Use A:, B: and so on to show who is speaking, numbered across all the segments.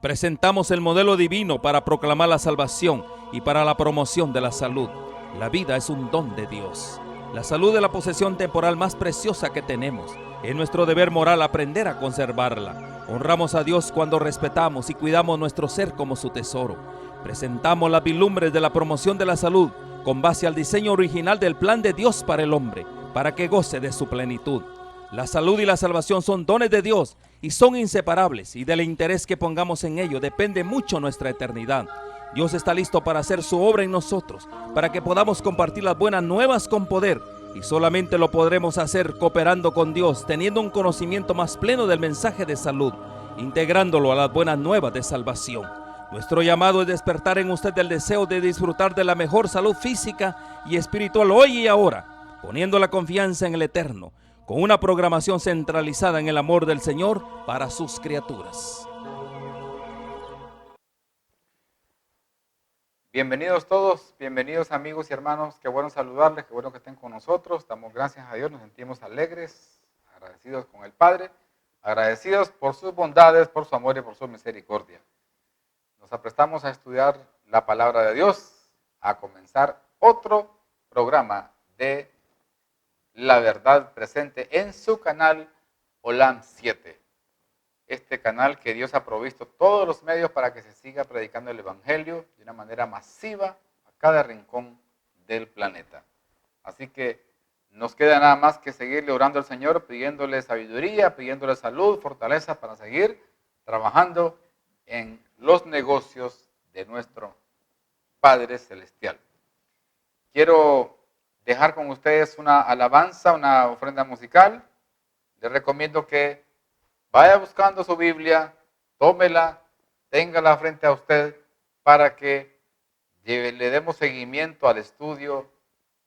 A: Presentamos el modelo divino para proclamar la salvación y para la promoción de la salud. La vida es un don de Dios. La salud es la posesión temporal más preciosa que tenemos. Es nuestro deber moral aprender a conservarla. Honramos a Dios cuando respetamos y cuidamos nuestro ser como su tesoro. Presentamos las vislumbres de la promoción de la salud con base al diseño original del plan de Dios para el hombre, para que goce de su plenitud. La salud y la salvación son dones de Dios y son inseparables, y del interés que pongamos en ello depende mucho nuestra eternidad. Dios está listo para hacer su obra en nosotros, para que podamos compartir las buenas nuevas con poder, y solamente lo podremos hacer cooperando con Dios, teniendo un conocimiento más pleno del mensaje de salud, integrándolo a las buenas nuevas de salvación. Nuestro llamado es despertar en usted el deseo de disfrutar de la mejor salud física y espiritual hoy y ahora, poniendo la confianza en el Eterno, con una programación centralizada en el amor del Señor para sus criaturas.
B: Bienvenidos todos, bienvenidos amigos y hermanos, qué bueno saludarles, qué bueno que estén con nosotros. Damos gracias a Dios, nos sentimos alegres, agradecidos con el Padre, agradecidos por sus bondades, por su amor y por su misericordia. Nos aprestamos a estudiar la palabra de Dios, a comenzar otro programa de La Verdad Presente en su canal Olam 7. Este canal que Dios ha provisto todos los medios para que se siga predicando el Evangelio de una manera masiva a cada rincón del planeta. Así que nos queda nada más que seguirle orando al Señor, pidiéndole sabiduría, pidiéndole salud, fortaleza para seguir trabajando en los negocios de nuestro Padre Celestial. Quiero dejar con ustedes una alabanza, una ofrenda musical. Les recomiendo que vaya buscando su Biblia, tómela, téngala frente a usted para que le demos seguimiento al estudio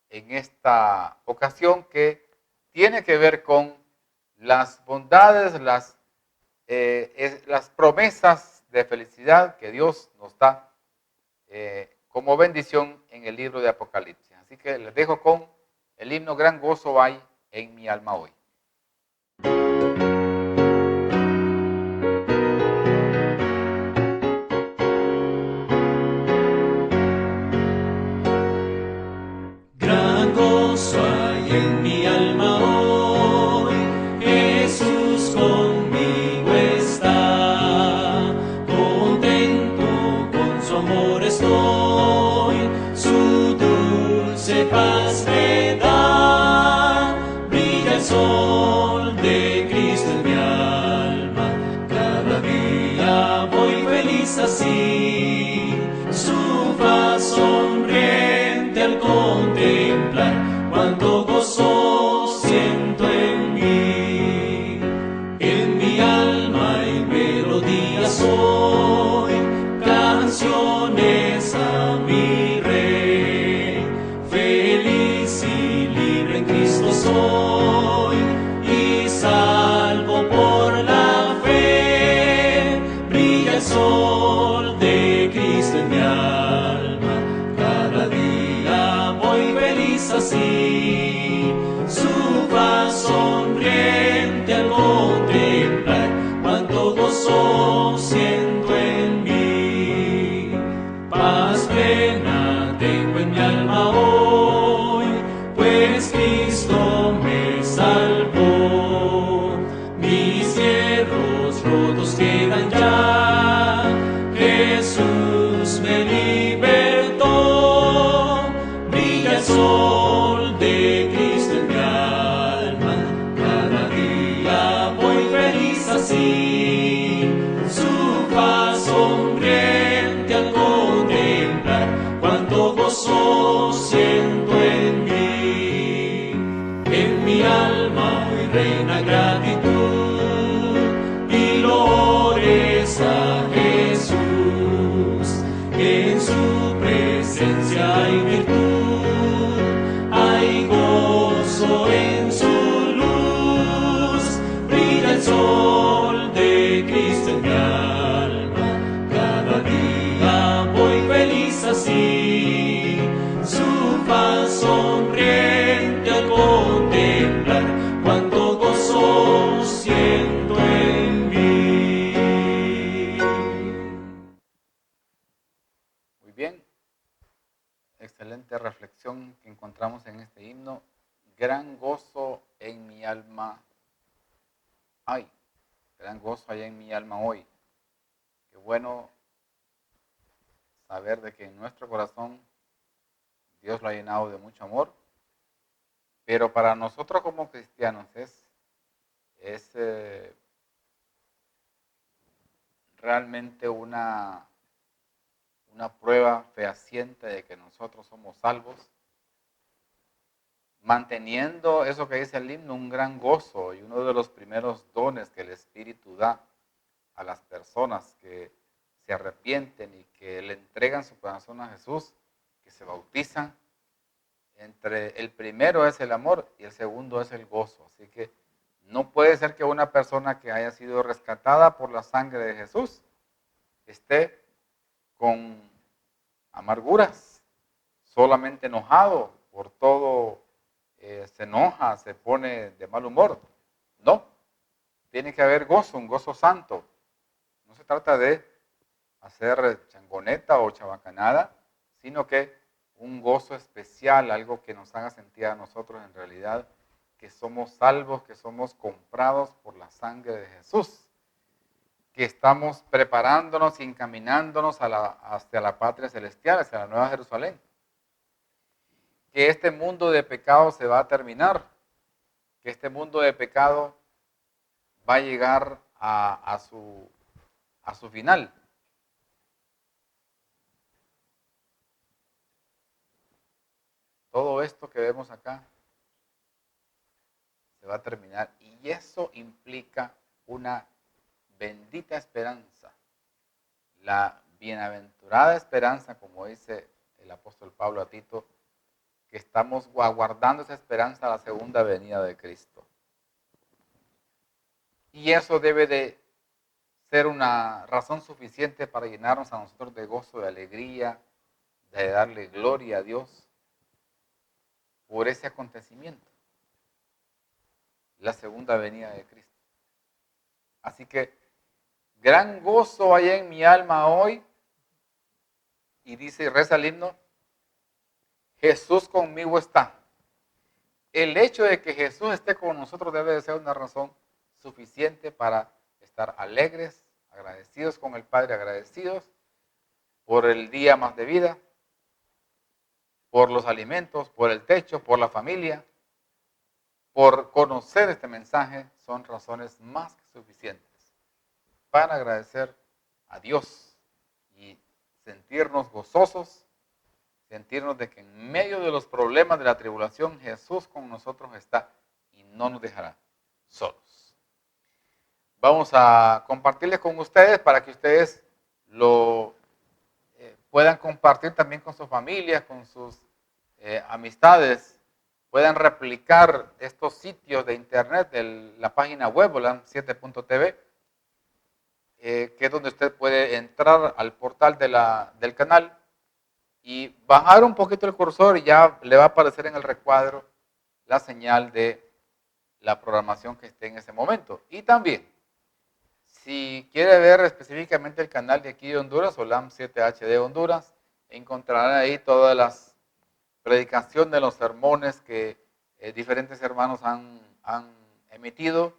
B: en esta ocasión que tiene que ver con las bondades, las promesas de felicidad que Dios nos da como bendición en el libro de Apocalipsis. Así que les dejo con el himno Gran Gozo hay en mi alma hoy.
C: Gran gozo hay en mi alma hoy, Jesús conmigo está, contento con su amor estoy, su dulce paz me da, brilla el sol de Cristo en mi alma, cada día voy feliz así, su faz sonriente al contemplar, cuánto gozo siento en mi alma hay melodías hoy, canciones a mi Rey, feliz y libre en Cristo soy, y salvo por la fe, brilla el sol de Cristo en mi alma, cada día voy feliz así, su faz sonriente al contemplar, cuánto gozo siento en mí, paz plena tengo en mi alma hoy, pues Cristo me salvó, mis hierros rotos quedan ya, Jesús me libertó, brilla el sol de Cristo en mi alma, cada día voy feliz así, su faz sonriente al contemplar, cuánto gozo siento en mi alma hoy reina gratitud, y loores a Jesús, en su presencia hay virtud, hay gozo en su luz, brilla el sol de Cristo en mi alma, cada
B: excelente reflexión que encontramos en este himno. Gran gozo en mi alma hay. Gran gozo hay en mi alma hoy. Qué bueno saber de que en nuestro corazón Dios lo ha llenado de mucho amor. Pero para nosotros como cristianos es realmente una prueba fehaciente de que nosotros somos salvos, manteniendo eso que dice el himno, un gran gozo, y uno de los primeros dones que el Espíritu da a las personas que se arrepienten y que le entregan su corazón a Jesús, que se bautizan. Entre el primero es el amor y el segundo es el gozo. Así que no puede ser que una persona que haya sido rescatada por la sangre de Jesús esté con amarguras, solamente enojado por todo, se enoja, se pone de mal humor. No, tiene que haber gozo, un gozo santo. No se trata de hacer changoneta o chabacanada, sino que un gozo especial, algo que nos haga sentir a nosotros en realidad que somos salvos, que somos comprados por la sangre de Jesús, que estamos preparándonos y encaminándonos hacia la patria celestial, hacia la Nueva Jerusalén. Que este mundo de pecado se va a terminar, que este mundo de pecado va a llegar a su final. Todo esto que vemos acá se va a terminar y eso implica una bendita esperanza, la bienaventurada esperanza, como dice el apóstol Pablo a Tito, que estamos aguardando esa esperanza a la segunda venida de Cristo. Y eso debe de ser una razón suficiente para llenarnos a nosotros de gozo, de alegría, de darle gloria a Dios por ese acontecimiento, la segunda venida de Cristo. Así que gran gozo hay en mi alma hoy, y dice y reza el himno, Jesús conmigo está. El hecho de que Jesús esté con nosotros debe de ser una razón suficiente para estar alegres, agradecidos con el Padre, agradecidos por el día más de vida, por los alimentos, por el techo, por la familia, por conocer este mensaje, son razones más que suficientes para agradecer a Dios y sentirnos gozosos, sentirnos de que en medio de los problemas de la tribulación Jesús con nosotros está y no nos dejará solos. Vamos a compartirles con ustedes para que ustedes lo puedan compartir también con sus familias, con sus amistades, puedan replicar estos sitios de internet de la página web olam7.tv, que es donde usted puede entrar al portal del canal y bajar un poquito el cursor y ya le va a aparecer en el recuadro la señal de la programación que esté en ese momento. Y también, si quiere ver específicamente el canal de aquí de Honduras, Olam 7 HD Honduras, encontrarán ahí todas las predicaciones de los sermones que diferentes hermanos han emitido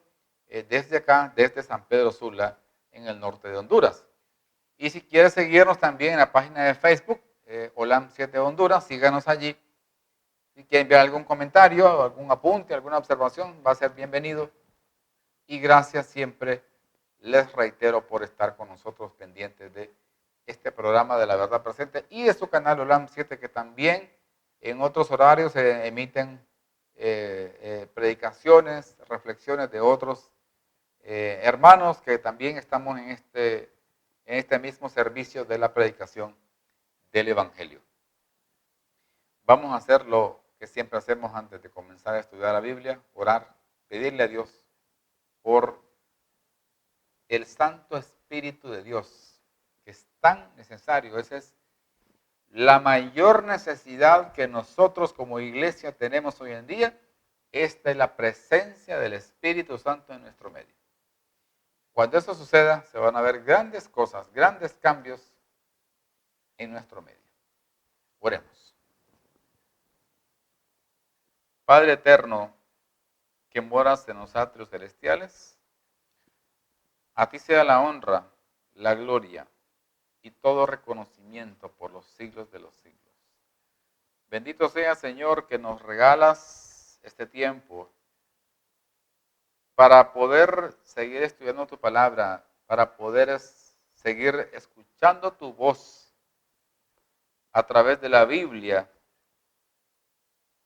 B: desde acá, desde San Pedro Sula, en el norte de Honduras. Y si quiere seguirnos también en la página de Facebook, Olam 7 Honduras, síganos allí. Si quiere enviar algún comentario, algún apunte, alguna observación, va a ser bienvenido. Y gracias siempre, les reitero, por estar con nosotros pendientes de este programa de La Verdad Presente y de su canal Olam 7, que también en otros horarios se emiten predicaciones, reflexiones de otros hermanos que también estamos en este mismo servicio de la predicación del Evangelio. Vamos a hacer lo que siempre hacemos antes de comenzar a estudiar la Biblia, orar, pedirle a Dios por el Santo Espíritu de Dios, que es tan necesario. Esa es la mayor necesidad que nosotros como iglesia tenemos hoy en día. Esta es la presencia del Espíritu Santo en nuestro medio. Cuando eso suceda, se van a ver grandes cosas, grandes cambios en nuestro medio. Oremos. Padre eterno, que moras en los atrios celestiales, a ti sea la honra, la gloria y todo reconocimiento por los siglos de los siglos. Bendito sea, Señor, que nos regalas este tiempo para poder seguir estudiando tu palabra, para poder seguir escuchando tu voz a través de la Biblia,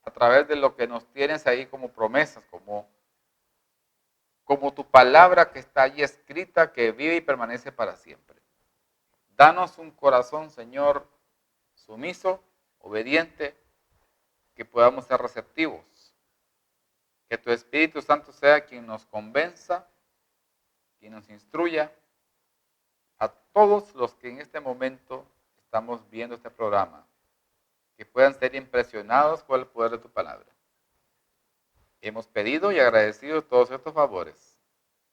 B: a través de lo que nos tienes ahí como promesas, como tu palabra que está allí escrita, que vive y permanece para siempre. Danos un corazón, Señor, sumiso, obediente, que podamos ser receptivos. Que tu Espíritu Santo sea quien nos convenza, quien nos instruya, a todos los que en este momento estamos viendo este programa, que puedan ser impresionados por el poder de tu palabra. Hemos pedido y agradecido todos estos favores.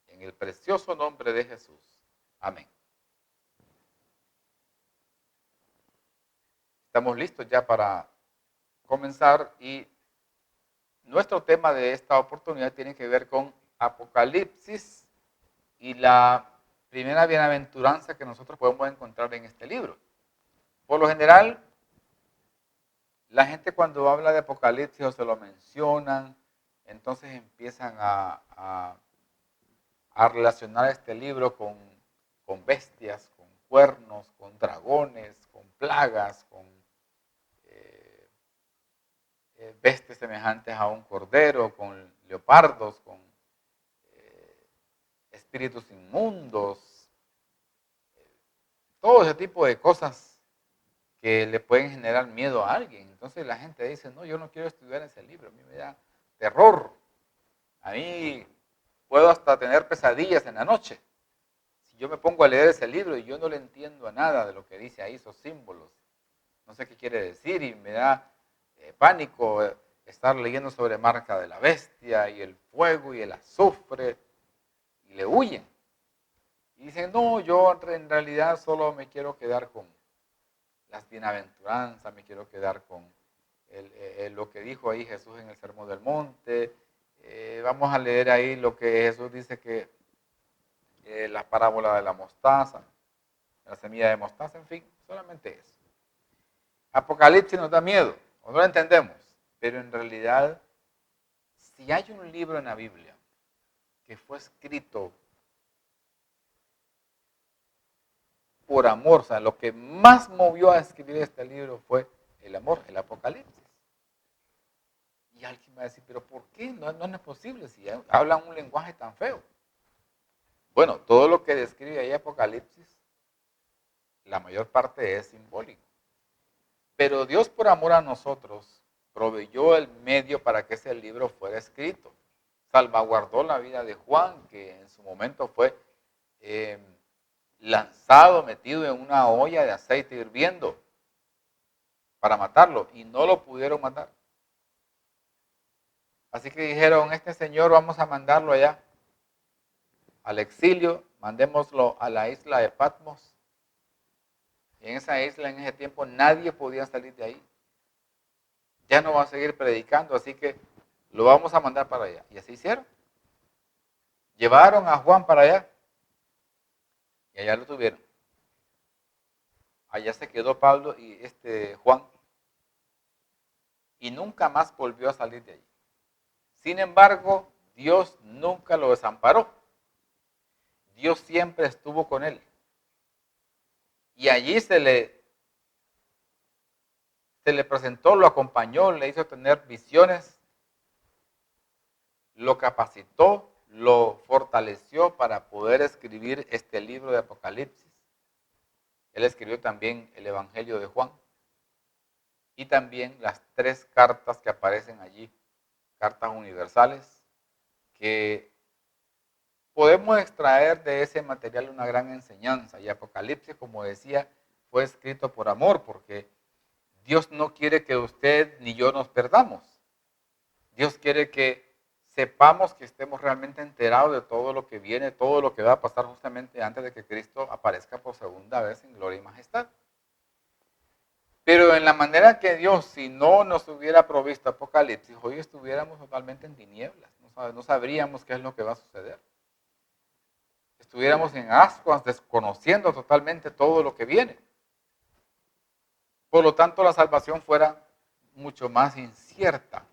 B: En el precioso nombre de Jesús. Amén. Estamos listos ya para comenzar y nuestro tema de esta oportunidad tiene que ver con Apocalipsis y la primera bienaventuranza que nosotros podemos encontrar en este libro. Por lo general, la gente cuando habla de Apocalipsis o se lo mencionan, entonces empiezan a relacionar este libro con bestias, con cuernos, con dragones, con plagas, con bestias semejantes a un cordero, con leopardos, con espíritus inmundos, todo ese tipo de cosas que le pueden generar miedo a alguien. Entonces la gente dice, no, yo no quiero estudiar ese libro, a mí me da terror. A mí puedo hasta tener pesadillas en la noche. Si yo me pongo a leer ese libro y yo no le entiendo a nada de lo que dice ahí, esos símbolos, no sé qué quiere decir y me da pánico estar leyendo sobre marca de la bestia y el fuego y el azufre y le huyen. Y dicen, no, yo en realidad solo me quiero quedar con las bienaventuranzas, me quiero quedar con lo que dijo ahí Jesús en el Sermón del Monte. Vamos a leer ahí lo que Jesús dice que la parábola de la mostaza, la semilla de mostaza, en fin, solamente eso. Apocalipsis nos da miedo, o no lo entendemos, pero en realidad, si hay un libro en la Biblia que fue escrito por amor, o sea, lo que más movió a escribir este libro fue el amor, el Apocalipsis. Y alguien va a decir, pero ¿por qué? No es posible si hablan un lenguaje tan feo. Bueno, todo lo que describe ahí Apocalipsis, la mayor parte es simbólico. Pero Dios por amor a nosotros proveyó el medio para que ese libro fuera escrito. Salvaguardó la vida de Juan, que en su momento fue lanzado, metido en una olla de aceite hirviendo para matarlo y no lo pudieron matar. Así que dijeron, este señor vamos a mandarlo allá al exilio, mandémoslo a la isla de Patmos. Y en esa isla, en ese tiempo, nadie podía salir de ahí. Ya no va a seguir predicando, así que lo vamos a mandar para allá. Y así hicieron. Llevaron a Juan para allá y allá lo tuvieron. Allá se quedó Pablo y Juan y nunca más volvió a salir de allí. Sin embargo, Dios nunca lo desamparó. Dios siempre estuvo con él. Y allí se le presentó, lo acompañó, le hizo tener visiones, lo capacitó, lo fortaleció para poder escribir este libro de Apocalipsis. Él escribió también el Evangelio de Juan y también las 3 cartas que aparecen allí, cartas universales, que podemos extraer de ese material una gran enseñanza. Y Apocalipsis, como decía, fue escrito por amor, porque Dios no quiere que usted ni yo nos perdamos. Dios quiere que sepamos, que estemos realmente enterados de todo lo que viene, todo lo que va a pasar justamente antes de que Cristo aparezca por segunda vez en gloria y majestad. Pero en la manera que Dios, si no nos hubiera provisto Apocalipsis, hoy estuviéramos totalmente en tinieblas. No sabríamos qué es lo que va a suceder. Estuviéramos en ascuas, desconociendo totalmente todo lo que viene. Por lo tanto, la salvación fuera mucho más incierta.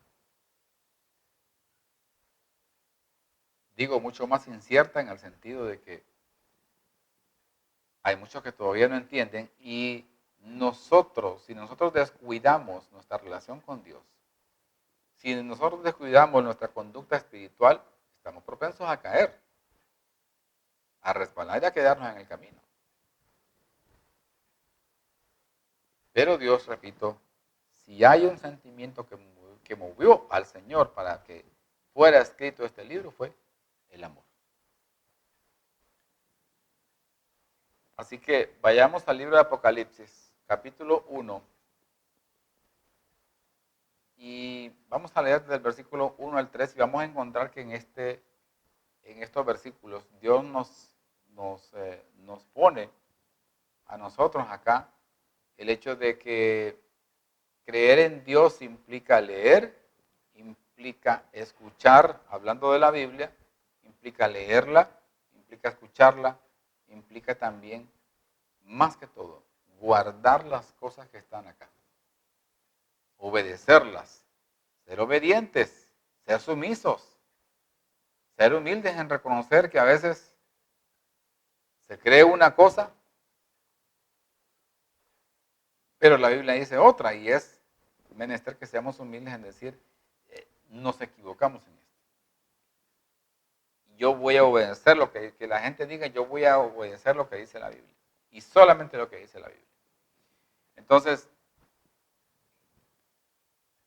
B: Digo mucho más incierta en el sentido de que hay muchos que todavía no entienden y si nosotros descuidamos nuestra relación con Dios, si nosotros descuidamos nuestra conducta espiritual, estamos propensos a caer, a resbalar y a quedarnos en el camino. Pero Dios, repito, si hay un sentimiento que movió al Señor para que fuera escrito este libro, fue el amor. Así que vayamos al libro de Apocalipsis, capítulo 1. Y vamos a leer desde el versículo 1 al 3 y vamos a encontrar que en estos versículos Dios nos pone a nosotros acá el hecho de que creer en Dios implica leer, implica escuchar, hablando de la Biblia, implica leerla, implica escucharla, implica también, más que todo, guardar las cosas que están acá. Obedecerlas, ser obedientes, ser sumisos, ser humildes en reconocer que a veces se cree una cosa, pero la Biblia dice otra, y es menester que seamos humildes en decir, nos equivocamos en esto. Yo voy a obedecer lo que la gente diga, yo voy a obedecer lo que dice la Biblia, y solamente lo que dice la Biblia. Entonces,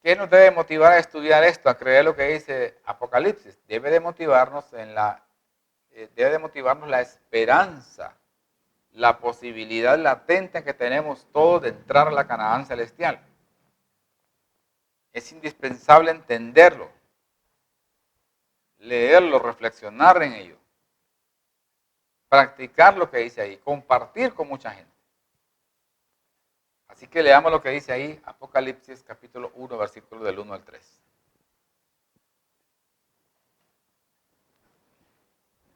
B: ¿qué nos debe motivar a estudiar esto, a creer lo que dice Apocalipsis? Debe de motivarnos la esperanza, la posibilidad latente que tenemos todos de entrar a la Canaán celestial. Es indispensable entenderlo, leerlo, reflexionar en ello, practicar lo que dice ahí, compartir con mucha gente. Así que leamos lo que dice ahí, Apocalipsis capítulo 1, versículo del 1 al 3.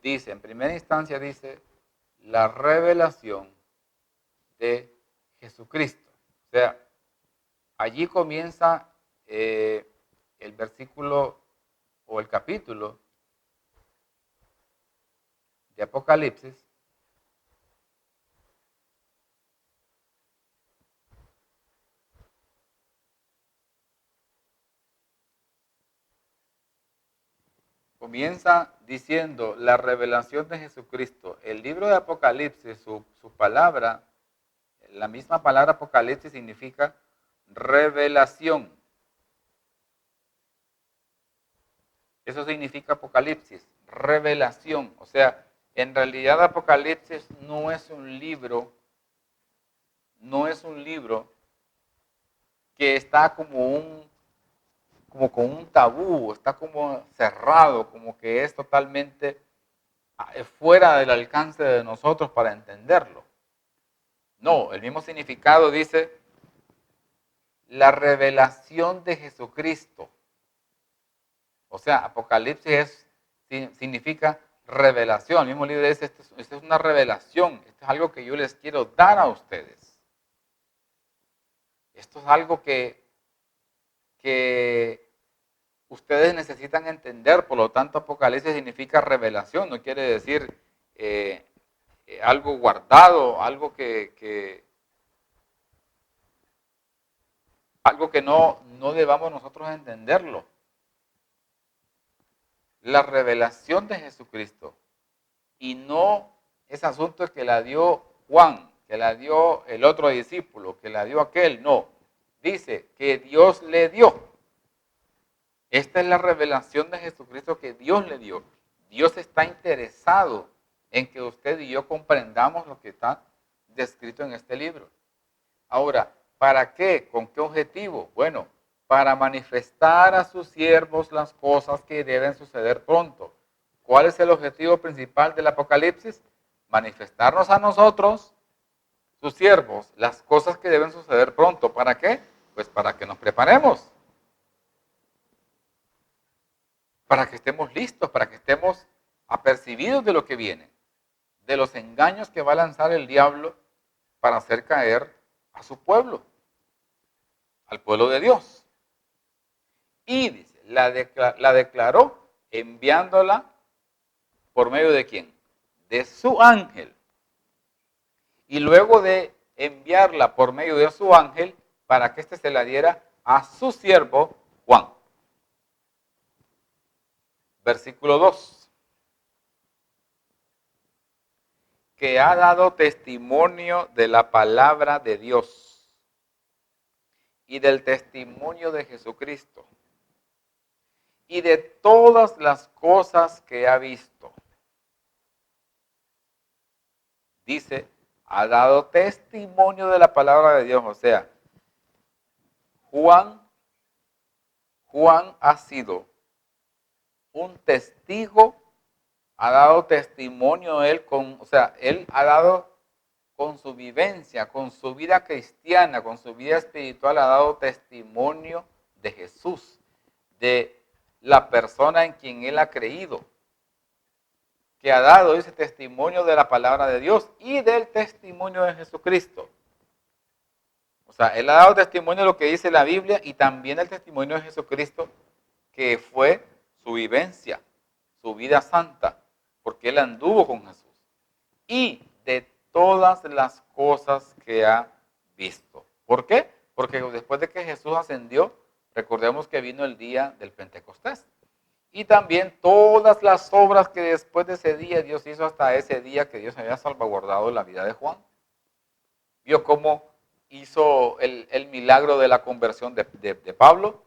B: Dice, en primera instancia dice, la revelación de Jesucristo. O sea, allí comienza el versículo o el capítulo de Apocalipsis. Comienza diciendo la revelación de Jesucristo. El libro de Apocalipsis, su palabra, la misma palabra Apocalipsis significa revelación. Eso significa Apocalipsis, revelación. O sea, en realidad Apocalipsis no es un libro que está como con un tabú, está como cerrado, como que es totalmente fuera del alcance de nosotros para entenderlo. No, el mismo significado dice la revelación de Jesucristo. O sea, Apocalipsis significa revelación. El mismo libro dice, esto es una revelación, esto es algo que yo les quiero dar a ustedes. Esto es algo que ustedes necesitan entender, por lo tanto Apocalipsis significa revelación, no quiere decir algo guardado, algo que no debamos nosotros entenderlo. La revelación de Jesucristo, y no ese asunto que la dio Juan, que la dio el otro discípulo, que la dio aquel, no. Dice que Dios le dio. Esta es la revelación de Jesucristo que Dios le dio. Dios está interesado en que usted y yo comprendamos lo que está descrito en este libro. Ahora, ¿para qué? ¿Con qué objetivo? Bueno, para manifestar a sus siervos las cosas que deben suceder pronto. ¿Cuál es el objetivo principal del Apocalipsis? Manifestarnos a nosotros sus siervos, las cosas que deben suceder pronto. ¿Para qué? Pues para que nos preparemos. Para que estemos listos, para que estemos apercibidos de lo que viene, de los engaños que va a lanzar el diablo para hacer caer a su pueblo, al pueblo de Dios. Y dice, la declaró enviándola por medio de ¿quién? De su ángel. Y luego de enviarla por medio de su ángel, para que éste se la diera a su siervo Juan. Versículo 2. Que ha dado testimonio de la palabra de Dios y del testimonio de Jesucristo y de todas las cosas que ha visto. Dice, ha dado testimonio de la palabra de Dios. O sea, Juan ha sido un testigo, ha dado testimonio él él ha dado con su vivencia, con su vida cristiana, con su vida espiritual, ha dado testimonio de Jesús, de la persona en quien él ha creído, que ha dado ese testimonio de la palabra de Dios y del testimonio de Jesucristo. O sea, él ha dado testimonio de lo que dice la Biblia y también el testimonio de Jesucristo, que fue su vivencia, su vida santa, porque él anduvo con Jesús. Y de todas las cosas que ha visto. ¿Por qué? Porque después de que Jesús ascendió, recordemos que vino el día del Pentecostés. Y también todas las obras que después de ese día Dios hizo hasta ese día que Dios había salvaguardado la vida de Juan. Vio cómo hizo el milagro de la conversión de Pablo,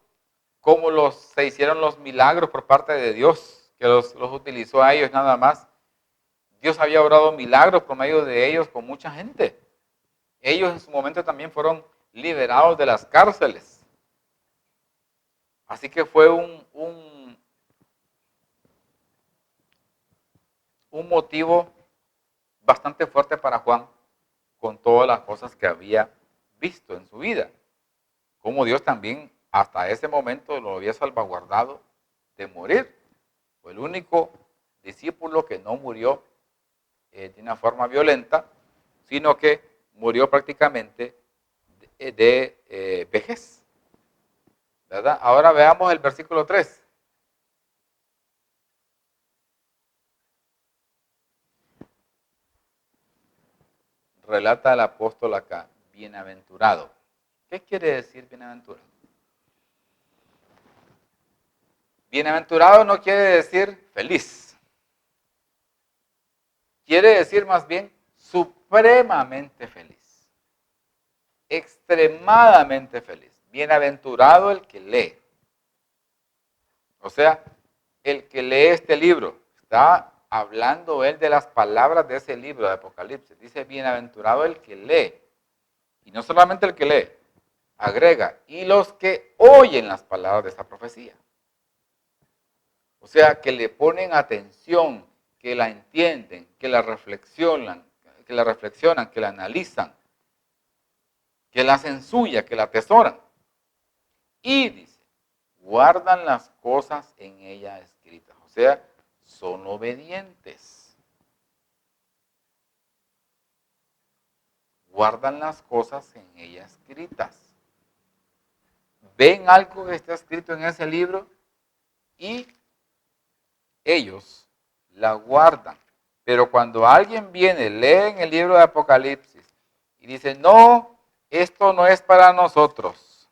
B: cómo se hicieron los milagros por parte de Dios, que los utilizó a ellos nada más. Dios había obrado milagros por medio de ellos con mucha gente. Ellos en su momento también fueron liberados de las cárceles. Así que fue un motivo bastante fuerte para Juan con todas las cosas que había visto en su vida. Como Dios también hasta ese momento lo había salvaguardado de morir. Fue el único discípulo que no murió de una forma violenta, sino que murió prácticamente de vejez. ¿Verdad? Ahora veamos el versículo 3. Relata el apóstol acá, bienaventurado. ¿Qué quiere decir bienaventurado? Bienaventurado no quiere decir feliz. Quiere decir más bien supremamente feliz. Extremadamente feliz. Bienaventurado el que lee. O sea, el que lee este libro. Está hablando él de las palabras de ese libro de Apocalipsis. Dice, bienaventurado el que lee. Y no solamente el que lee. Agrega, y los que oyen las palabras de esta profecía. O sea, que le ponen atención, que la entienden, que la reflexionan, que la analizan, que la hacen suya, que la atesoran. Y dice, guardan las cosas en ella escritas. O sea, son obedientes. Guardan las cosas en ella escritas. Ven algo que está escrito en ese libro y ellos la guardan. Pero cuando alguien viene, lee en el libro de Apocalipsis y dice, no, esto no es para nosotros.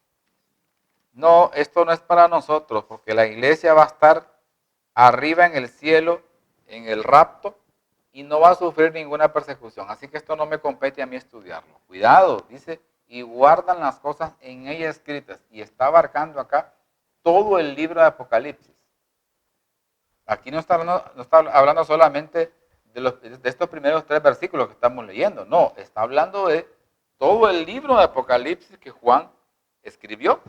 B: No, esto no es para nosotros, porque la iglesia va a estar arriba en el cielo, en el rapto, y no va a sufrir ninguna persecución. Así que esto no me compete a mí estudiarlo. Cuidado, dice, y guardan las cosas en ella escritas. Y está abarcando acá todo el libro de Apocalipsis. Aquí no está hablando solamente de estos primeros 3 versículos que estamos leyendo. No, está hablando de todo el libro de Apocalipsis que Juan escribió.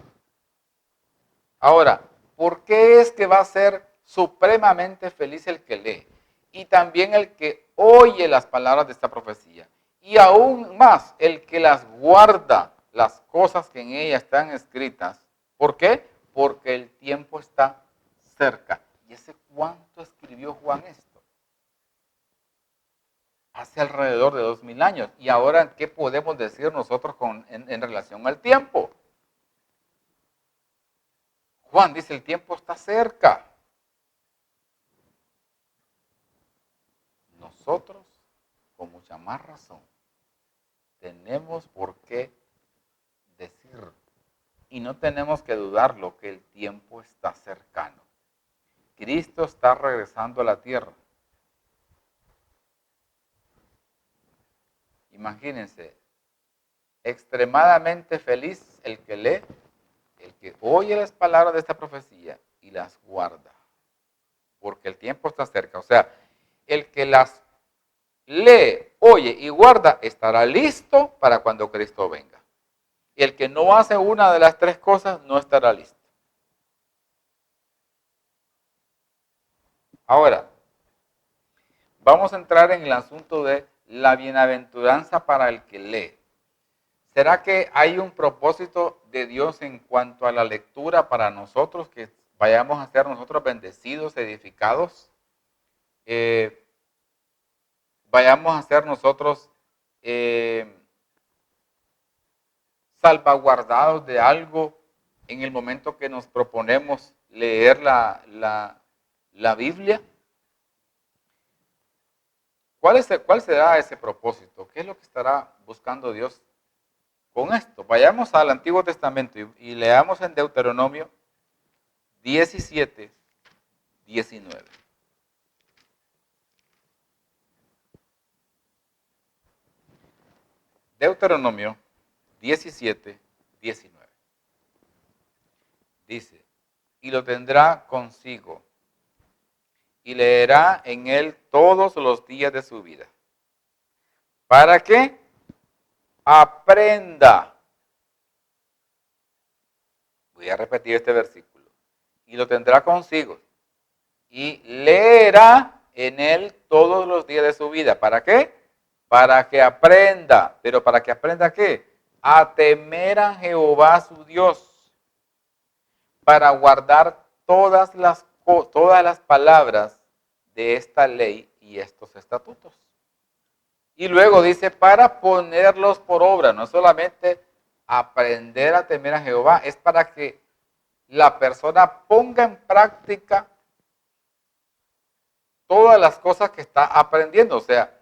B: Ahora, ¿por qué es que va a ser supremamente feliz el que lee? Y también el que oye las palabras de esta profecía. Y aún más, el que las guarda, las cosas que en ellas están escritas. ¿Por qué? Porque el tiempo está cerca. ¿Y ese cuánto escribió Juan esto? Hace alrededor de 2000 años. ¿Y ahora qué podemos decir nosotros en relación al tiempo? Juan dice, el tiempo está cerca. Nosotros, con mucha más razón, tenemos por qué decir, y no tenemos que dudarlo, que el tiempo está cercano. Cristo está regresando a la tierra. Imagínense, extremadamente feliz el que lee, el que oye las palabras de esta profecía y las guarda, porque el tiempo está cerca. O sea, el que las lee, oye y guarda estará listo para cuando Cristo venga. Y el que no hace una de las tres cosas no estará listo. Ahora, vamos a entrar en el asunto de la bienaventuranza para el que lee. ¿Será que hay un propósito de Dios en cuanto a la lectura para nosotros, que vayamos a ser nosotros bendecidos, edificados? Vayamos a ser nosotros salvaguardados de algo en el momento que nos proponemos leer la Biblia. ¿Cuál será ese propósito? ¿Qué es lo que estará buscando Dios con esto? Vayamos al Antiguo Testamento y leamos en Deuteronomio 17, 19. Deuteronomio 17, 19. Dice, y lo tendrá consigo, y leerá en él todos los días de su vida. ¿Para qué? Aprenda. Voy a repetir este versículo. Y lo tendrá consigo, y leerá en él todos los días de su vida. ¿Para qué? Para que aprenda. ¿Pero para que aprenda qué? A temer a Jehová su Dios, para guardar todas las palabras de esta ley y estos estatutos. Y luego dice, para ponerlos por obra. No solamente aprender a temer a Jehová, es para que la persona ponga en práctica todas las cosas que está aprendiendo. O sea,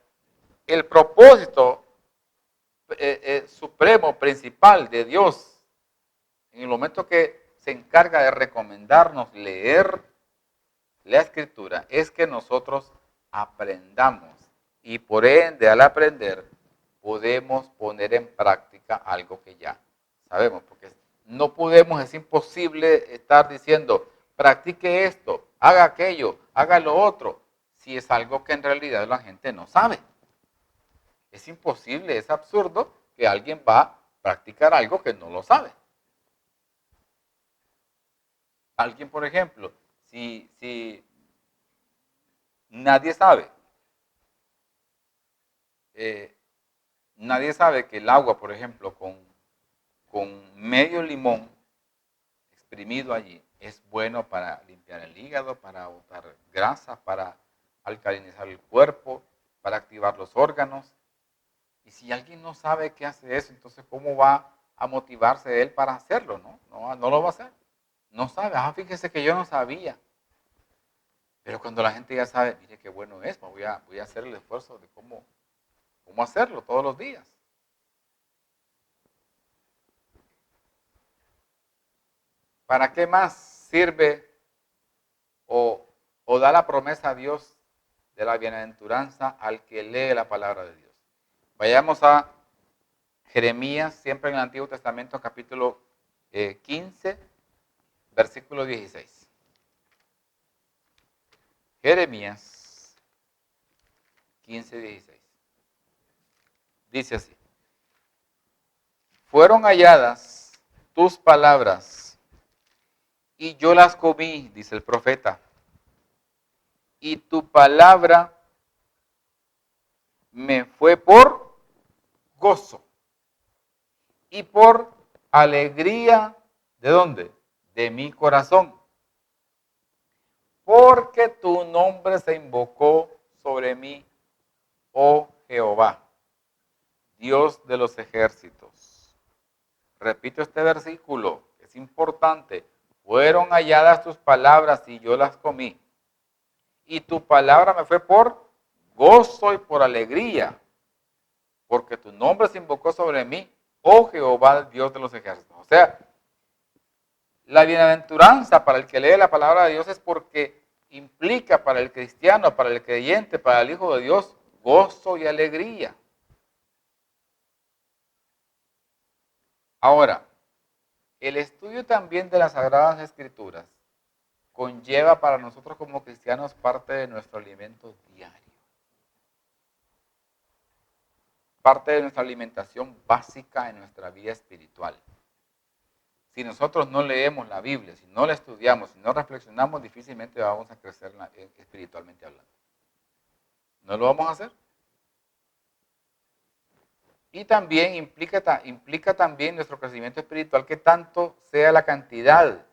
B: el propósito supremo, principal de Dios, en el momento que se encarga de recomendarnos leer la Escritura, es que nosotros aprendamos. Y por ende, al aprender, podemos poner en práctica algo que ya sabemos. Porque no podemos, es imposible estar diciendo, practique esto, haga aquello, haga lo otro, si es algo que en realidad la gente no sabe. Es imposible, es absurdo que alguien va a practicar algo que no lo sabe. Alguien, por ejemplo, si nadie sabe, que el agua, por ejemplo, con medio limón exprimido allí, es bueno para limpiar el hígado, para botar grasa, para alcalinizar el cuerpo, para activar los órganos. Y si alguien no sabe qué hace eso, entonces ¿cómo va a motivarse él para hacerlo? No lo va a hacer. No sabe. Fíjese que yo no sabía. Pero cuando la gente ya sabe, mire qué bueno es, voy a hacer el esfuerzo de cómo hacerlo todos los días. ¿Para qué más sirve o da la promesa a Dios de la bienaventuranza al que lee la palabra de Dios? Vayamos a Jeremías, siempre en el Antiguo Testamento, capítulo 15, versículo 16. Jeremías 15, 16. Dice así: fueron halladas tus palabras y yo las comí, dice el profeta, y tu palabra me fue por gozo y por alegría, ¿de dónde? De mi corazón. Porque tu nombre se invocó sobre mí, oh Jehová, Dios de los ejércitos. Repito este versículo, es importante. Fueron halladas tus palabras y yo las comí. Y tu palabra me fue por gozo y por alegría, porque tu nombre se invocó sobre mí, oh Jehová, Dios de los ejércitos. O sea, la bienaventuranza para el que lee la palabra de Dios es porque implica para el cristiano, para el creyente, para el Hijo de Dios, gozo y alegría. Ahora, el estudio también de las Sagradas Escrituras conlleva para nosotros como cristianos parte de nuestro alimento diario. Parte de nuestra alimentación básica en nuestra vida espiritual. Si nosotros no leemos la Biblia, si no la estudiamos, si no reflexionamos, difícilmente vamos a crecer espiritualmente hablando. ¿No lo vamos a hacer? Y también implica también nuestro crecimiento espiritual que tanto sea la cantidad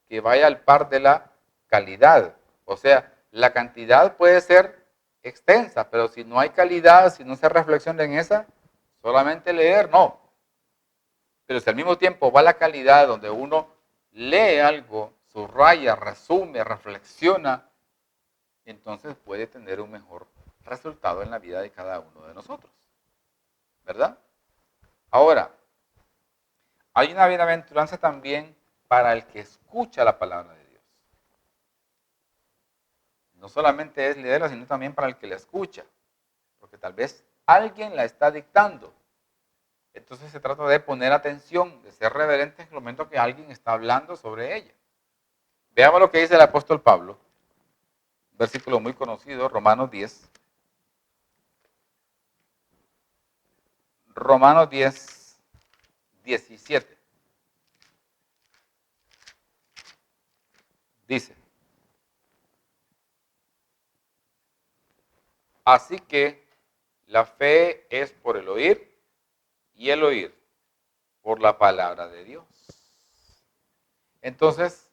B: que vaya al par de la calidad. O sea, la cantidad puede ser extensa, pero si no hay calidad, si no se reflexiona en esa, solamente leer, no. Pero si al mismo tiempo va la calidad donde uno lee algo, subraya, resume, reflexiona, entonces puede tener un mejor resultado en la vida de cada uno de nosotros. ¿Verdad? Ahora, hay una bienaventuranza también para el que escucha la palabra de Dios. No solamente es leerla, sino también para el que la escucha. Porque tal vez alguien la está dictando. Entonces se trata de poner atención, de ser reverentes en el momento que alguien está hablando sobre ella. Veamos lo que dice el apóstol Pablo. Versículo muy conocido, Romanos 10. Romanos 10, 17. Dice, así que la fe es por el oír y el oír por la palabra de Dios. Entonces,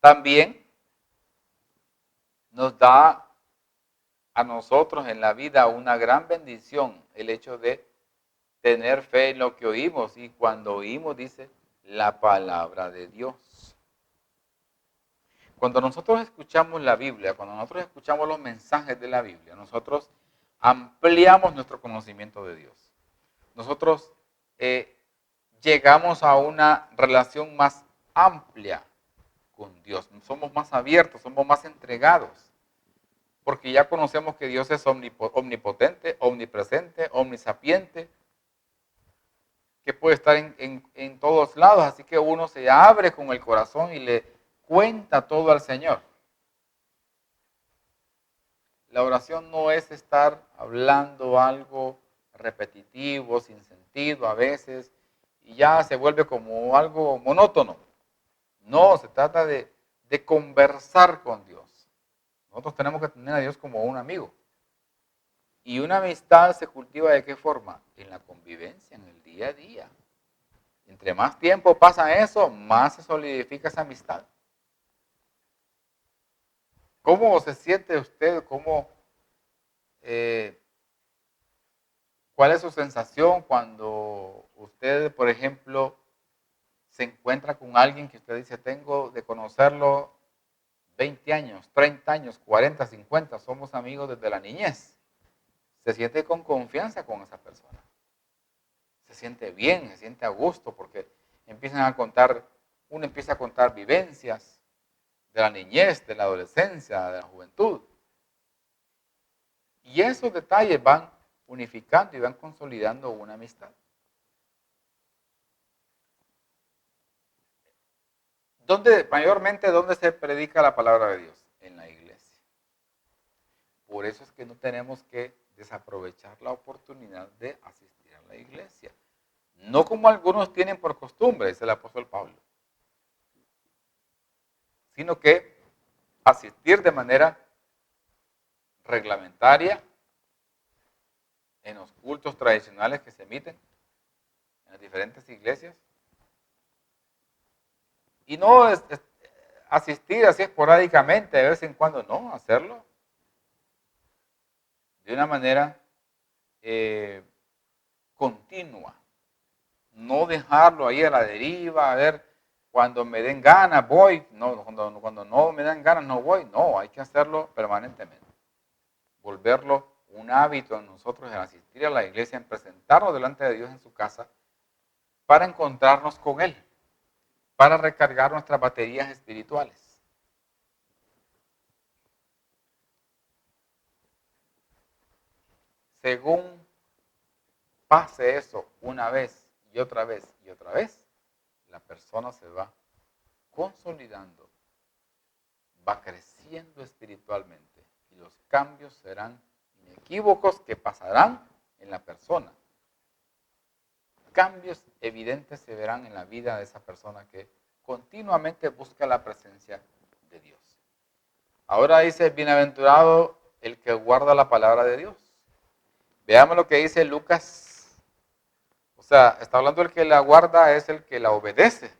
B: también nos da a nosotros en la vida una gran bendición el hecho de tener fe en lo que oímos. Y cuando oímos, dice, la palabra de Dios. Cuando nosotros escuchamos la Biblia, cuando nosotros escuchamos los mensajes de la Biblia, nosotros ampliamos nuestro conocimiento de Dios. Nosotros llegamos a una relación más amplia con Dios. Somos más abiertos, somos más entregados. Porque ya conocemos que Dios es omnipotente, omnipresente, omnisapiente, que puede estar en todos lados. Así que uno se abre con el corazón y le cuenta todo al Señor. La oración no es estar hablando algo repetitivo, sin sentido a veces, y ya se vuelve como algo monótono. No, se trata de conversar con Dios. Nosotros tenemos que tener a Dios como un amigo. Y una amistad se cultiva ¿de qué forma? En la convivencia, en el día a día. Entre más tiempo pasa eso, más se solidifica esa amistad. ¿Cómo se siente usted? ¿Cuál es su sensación cuando usted, por ejemplo, se encuentra con alguien que usted dice, tengo de conocerlo 20 años, 30 años, 40, 50, somos amigos desde la niñez? Se siente con confianza con esa persona. Se siente bien, se siente a gusto porque uno empieza a contar vivencias de la niñez, de la adolescencia, de la juventud. Y esos detalles van unificando y van consolidando una amistad. Mayormente, ¿dónde se predica la palabra de Dios? En la iglesia. Por eso es que no tenemos que desaprovechar la oportunidad de asistir a la iglesia. No como algunos tienen por costumbre, dice el apóstol Pablo, sino que asistir de manera reglamentaria, en los cultos tradicionales que se emiten en las diferentes iglesias. Y no asistir así esporádicamente, de vez en cuando, no, hacerlo de una manera continua. No dejarlo ahí a la deriva, a ver, cuando me den ganas voy, no, cuando no me dan ganas no voy, no, hay que hacerlo permanentemente. Volverlo un hábito en nosotros, en asistir a la iglesia, en presentarnos delante de Dios en su casa, para encontrarnos con Él, para recargar nuestras baterías espirituales. Según pase eso una vez y otra vez y otra vez, la persona se va consolidando, va creciendo espiritualmente y los cambios serán inequívocos que pasarán en la persona. Cambios evidentes se verán en la vida de esa persona que continuamente busca la presencia de Dios. Ahora dice, bienaventurado el que guarda la palabra de Dios. Veamos lo que dice Lucas. O sea, está hablando el que la guarda es el que la obedece,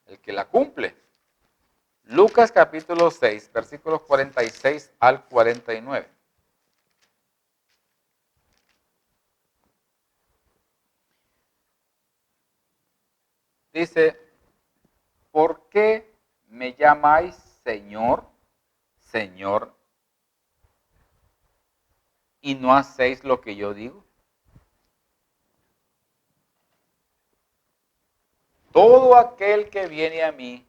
B: el que la cumple. Lucas capítulo 6, versículos 46 al 49. Dice, ¿por qué me llamáis Señor, Señor, y no hacéis lo que yo digo? Todo aquel que viene a mí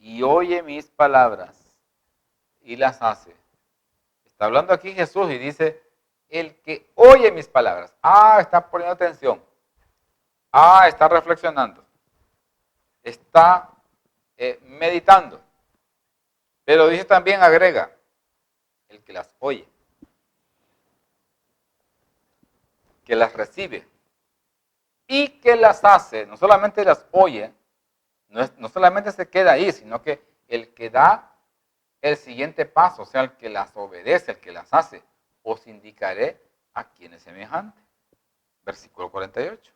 B: y oye mis palabras y las hace. Está hablando aquí Jesús y dice, el que oye mis palabras. Está poniendo atención. Está reflexionando. Está meditando. Pero dice también, agrega, el que las oye, que las recibe y que las hace. No solamente las oye, no solamente se queda ahí, sino que el que da el siguiente paso, o sea, el que las obedece, el que las hace, os indicaré a quién es semejante. Versículo 48.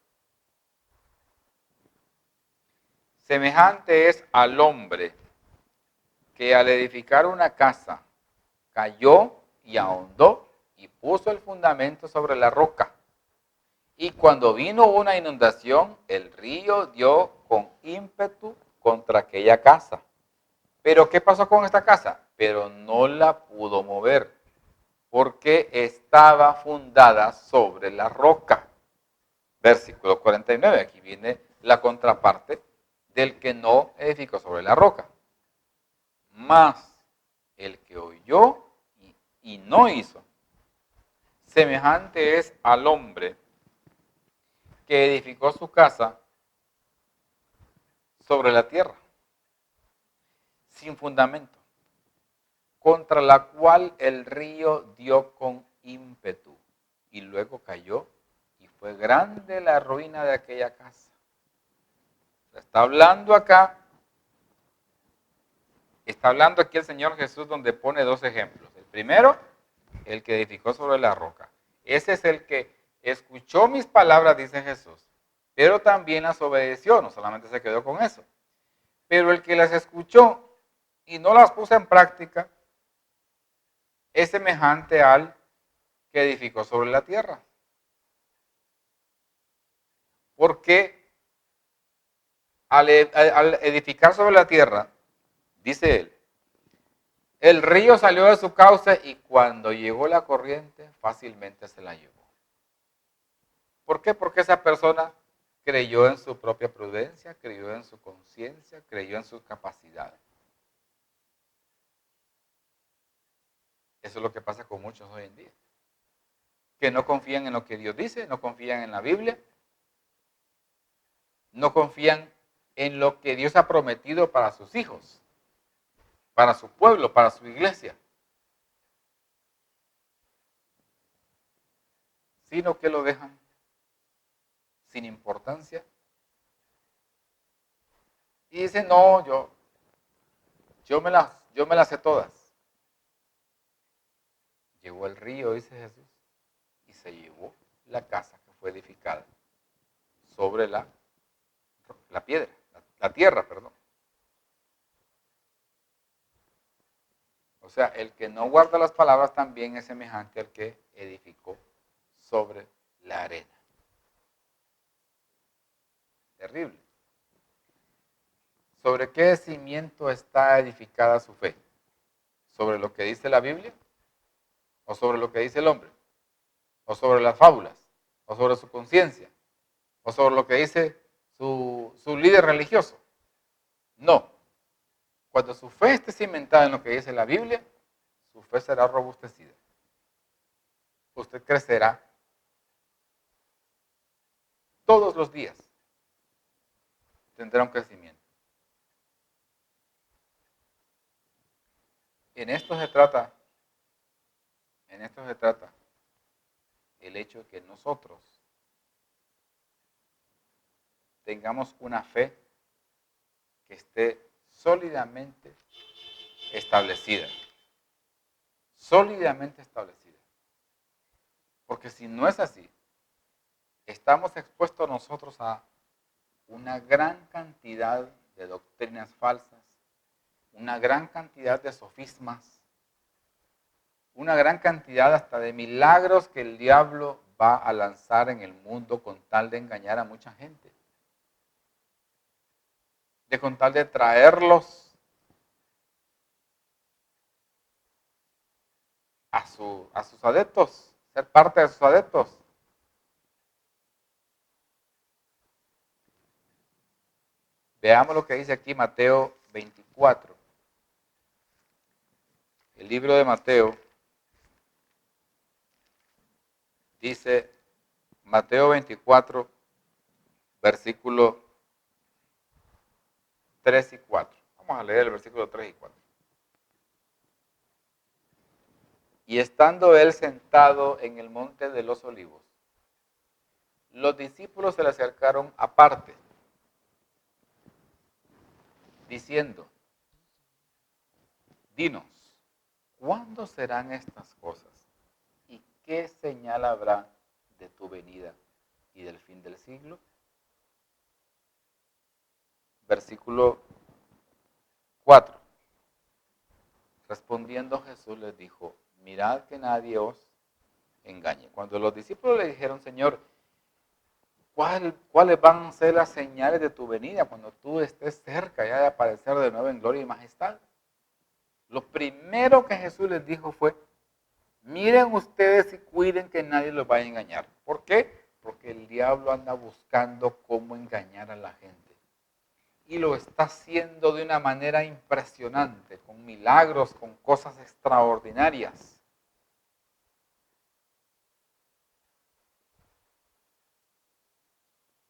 B: Semejante es al hombre que al edificar una casa cayó y ahondó y puso el fundamento sobre la roca. Y cuando vino una inundación, el río dio con ímpetu contra aquella casa. Pero ¿qué pasó con esta casa? Pero no la pudo mover, porque estaba fundada sobre la roca. Versículo 49, aquí viene la contraparte del que no edificó sobre la roca. Mas el que oyó y no hizo, semejante es al hombre que edificó su casa sobre la tierra, sin fundamento, contra la cual el río dio con ímpetu, y luego cayó, y fue grande la ruina de aquella casa. Está hablando aquí el Señor Jesús, donde pone dos ejemplos. El primero, el que edificó sobre la roca. Ese es el que escuchó mis palabras, dice Jesús, pero también las obedeció, no solamente se quedó con eso. Pero el que las escuchó y no las puso en práctica es semejante al que edificó sobre la tierra. Porque al edificar sobre la tierra, dice él, el río salió de su cauce y cuando llegó la corriente fácilmente se la llevó. ¿Por qué? Porque esa persona creyó en su propia prudencia, creyó en su conciencia, creyó en sus capacidades. Eso es lo que pasa con muchos hoy en día. Que no confían en lo que Dios dice, no confían en la Biblia, no confían en lo que Dios ha prometido para sus hijos, para su pueblo, para su iglesia. Sino que lo dejan sin importancia. Y dicen, no, yo me las sé todas. Llegó el río, dice Jesús, y se llevó la casa que fue edificada sobre la piedra, la tierra, perdón. O sea, el que no guarda las palabras también es semejante al que edificó sobre la arena. Terrible. ¿Sobre qué cimiento está edificada su fe? ¿Sobre lo que dice la Biblia? ¿O sobre lo que dice el hombre? ¿O sobre las fábulas? ¿O sobre su conciencia? ¿O sobre lo que dice su líder religioso? No. Cuando su fe esté cimentada en lo que dice la Biblia, su fe será robustecida. Usted crecerá todos los días. Tendrá un crecimiento. En esto se trata el hecho de que nosotros tengamos una fe que esté sólidamente establecida. Sólidamente establecida. Porque si no es así, estamos expuestos nosotros a una gran cantidad de doctrinas falsas, una gran cantidad de sofismas, una gran cantidad hasta de milagros que el diablo va a lanzar en el mundo con tal de engañar a mucha gente. Con tal de traerlos a sus adeptos, ser parte de sus adeptos. Veamos lo que dice aquí Mateo 24. El libro de Mateo dice, Mateo 24, versículo 3 y 4. Vamos a leer el versículo 3 y 4. Y estando él sentado en el monte de los olivos, los discípulos se le acercaron aparte, diciendo, dinos, ¿cuándo serán estas cosas? ¿Y qué señal habrá de tu venida y del fin del siglo? Versículo 4. Respondiendo Jesús les dijo, mirad que nadie os engañe. Cuando los discípulos le dijeron, Señor, ¿cuáles van a ser las señales de tu venida cuando tú estés cerca ya de aparecer de nuevo en gloria y majestad? Lo primero que Jesús les dijo fue, miren ustedes y cuiden que nadie los vaya a engañar. ¿Por qué? Porque el diablo anda buscando cómo engañar a la gente. Y lo está haciendo de una manera impresionante, con milagros, con cosas extraordinarias.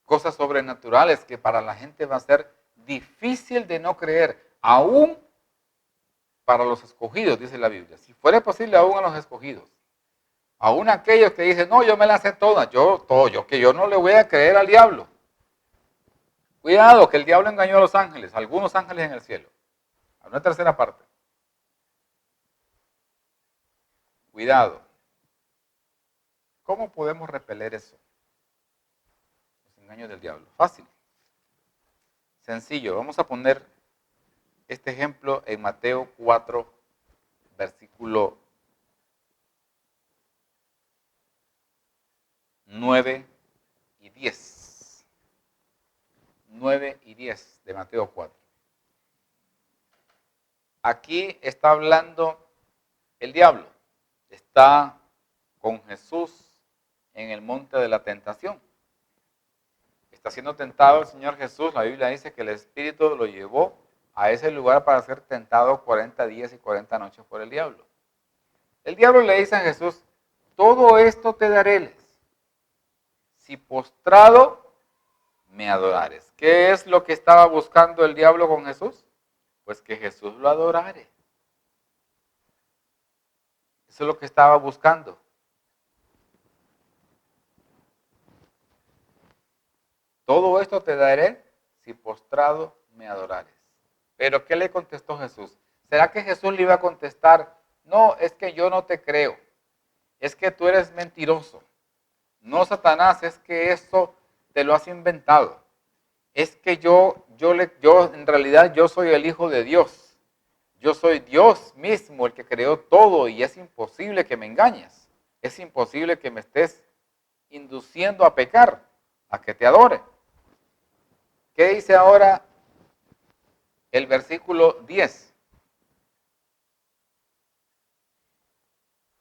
B: Cosas sobrenaturales que para la gente va a ser difícil de no creer, aún para los escogidos, dice la Biblia. Si fuera posible, aún a los escogidos. Aún aquellos que dicen, no, yo me las sé todas, que yo no le voy a creer al diablo. Cuidado, que el diablo engañó a los ángeles, algunos ángeles en el cielo. A una tercera parte. Cuidado. ¿Cómo podemos repeler eso? Los engaños del diablo. Fácil. Sencillo. Vamos a poner este ejemplo en Mateo 4, versículo 9 y 10. 9 y 10 de Mateo 4. Aquí está hablando el diablo. Está con Jesús en el monte de la tentación. Está siendo tentado el Señor Jesús. La Biblia dice que el Espíritu lo llevó a ese lugar para ser tentado 40 días y 40 noches por el diablo. El diablo le dice a Jesús, todo esto te daré, si postrado me adorares. ¿Qué es lo que estaba buscando el diablo con Jesús? Pues que Jesús lo adorare. Eso es lo que estaba buscando. Todo esto te daré si postrado me adorares. Pero ¿qué le contestó Jesús? ¿Será que Jesús le iba a contestar? No, es que yo no te creo. Es que tú eres mentiroso. No, Satanás, es que esto te lo has inventado. Es que yo en realidad yo soy el Hijo de Dios. Yo soy Dios mismo el que creó todo y es imposible que me engañes. Es imposible que me estés induciendo a pecar, a que te adore. ¿Qué dice ahora el versículo 10?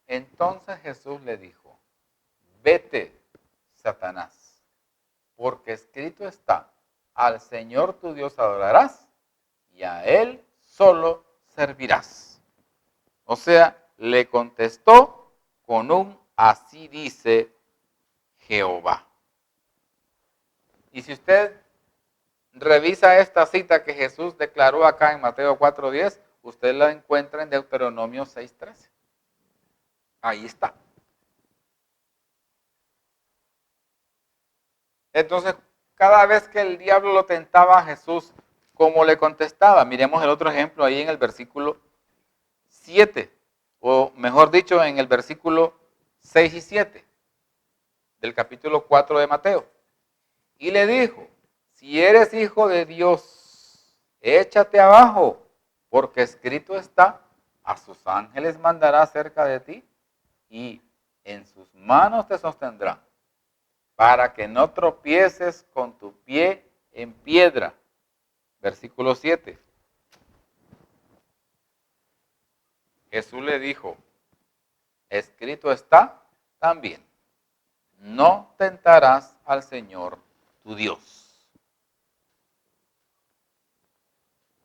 B: Entonces Jesús le dijo, vete, Satanás, porque escrito está, al Señor tu Dios adorarás y a Él solo servirás. O sea, le contestó con un así dice Jehová. Y si usted revisa esta cita que Jesús declaró acá en Mateo 4:10, usted la encuentra en Deuteronomio 6:13. Ahí está. Entonces, cada vez que el diablo lo tentaba a Jesús, ¿cómo le contestaba? Miremos el otro ejemplo ahí en el versículo 7, o mejor dicho, en el versículo 6 y 7 del capítulo 4 de Mateo. Y le dijo, si eres hijo de Dios, échate abajo, porque escrito está, a sus ángeles mandará cerca de ti, y en sus manos te sostendrán, para que no tropieces con tu pie en piedra. Versículo 7. Jesús le dijo, escrito está también, no tentarás al Señor tu Dios.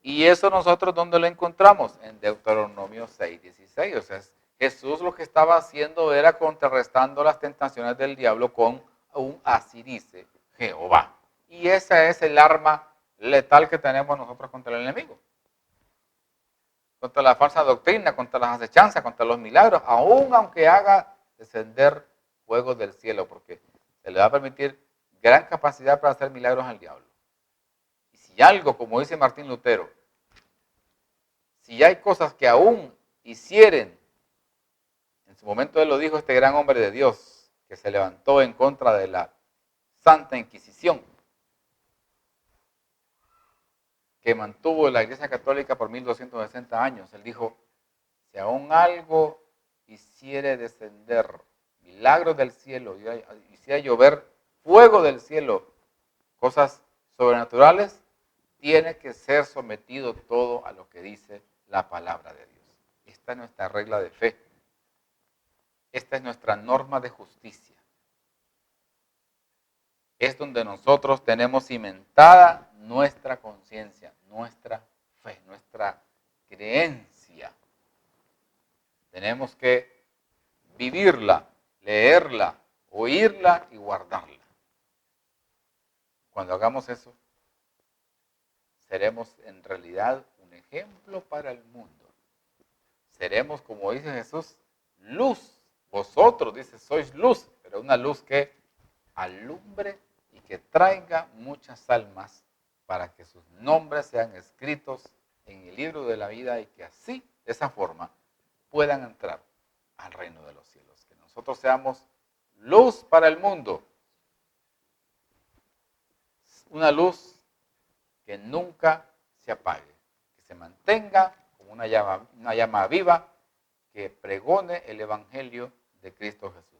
B: Y eso nosotros, ¿dónde lo encontramos? En Deuteronomio 6:16. O sea, Jesús lo que estaba haciendo era contrarrestando las tentaciones del diablo con un así dice Jehová. Y esa es el arma letal que tenemos nosotros contra el enemigo. Contra la falsa doctrina, contra las acechanzas, contra los milagros, aun aunque haga descender fuego del cielo, porque se le va a permitir gran capacidad para hacer milagros al diablo. Y si algo, como dice Martín Lutero, si hay cosas que aún hicieren, en su momento él lo dijo este gran hombre de Dios, que se levantó en contra de la Santa Inquisición, que mantuvo la Iglesia Católica por 1260 años. Él dijo, si aún algo hiciere descender milagros del cielo, hiciera llover fuego del cielo, cosas sobrenaturales, tiene que ser sometido todo a lo que dice la palabra de Dios. Esta es nuestra regla de fe. Esta es nuestra norma de justicia. Es donde nosotros tenemos cimentada nuestra conciencia, nuestra fe, nuestra creencia. Tenemos que vivirla, leerla, oírla y guardarla. Cuando hagamos eso, seremos en realidad un ejemplo para el mundo. Seremos, como dice Jesús, luz. Vosotros, dice, sois luz, pero una luz que alumbre y que traiga muchas almas para que sus nombres sean escritos en el libro de la vida y que así, de esa forma, puedan entrar al reino de los cielos. Que nosotros seamos luz para el mundo. Una luz que nunca se apague, que se mantenga como una llama viva que pregone el evangelio de Cristo Jesús.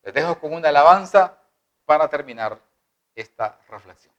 B: Les dejo con una alabanza para terminar esta reflexión.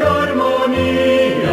C: Armonía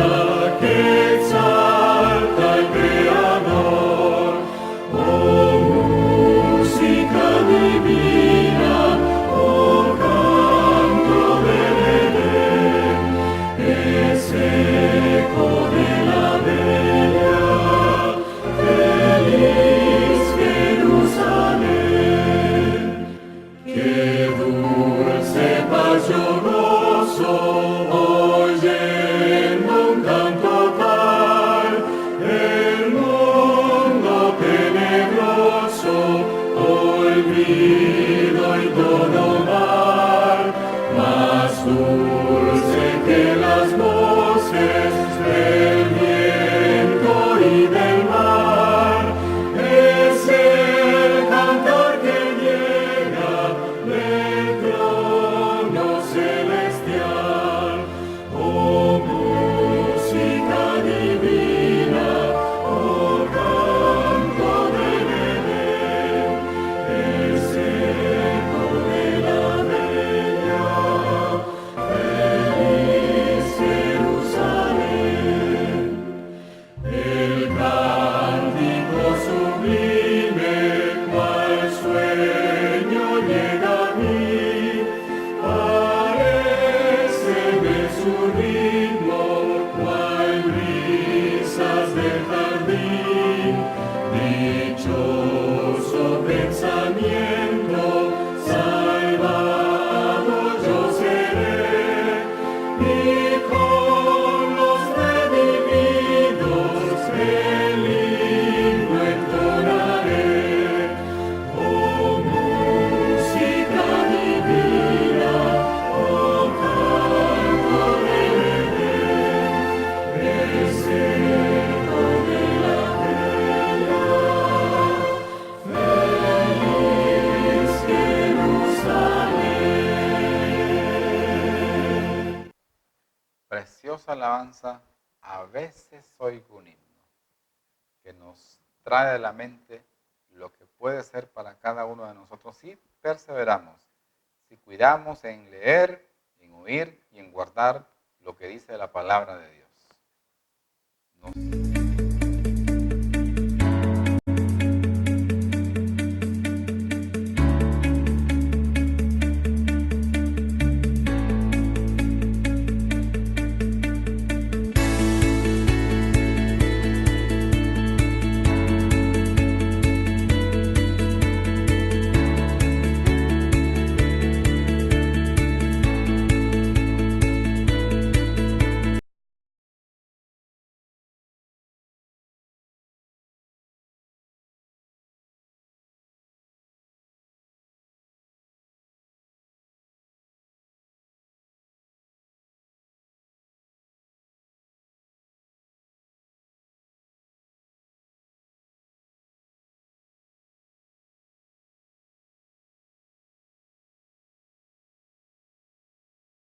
B: alabanza, a veces oigo un himno que nos trae a la mente lo que puede ser para cada uno de nosotros si perseveramos, si cuidamos en leer, en oír y en guardar lo que dice la palabra de Dios.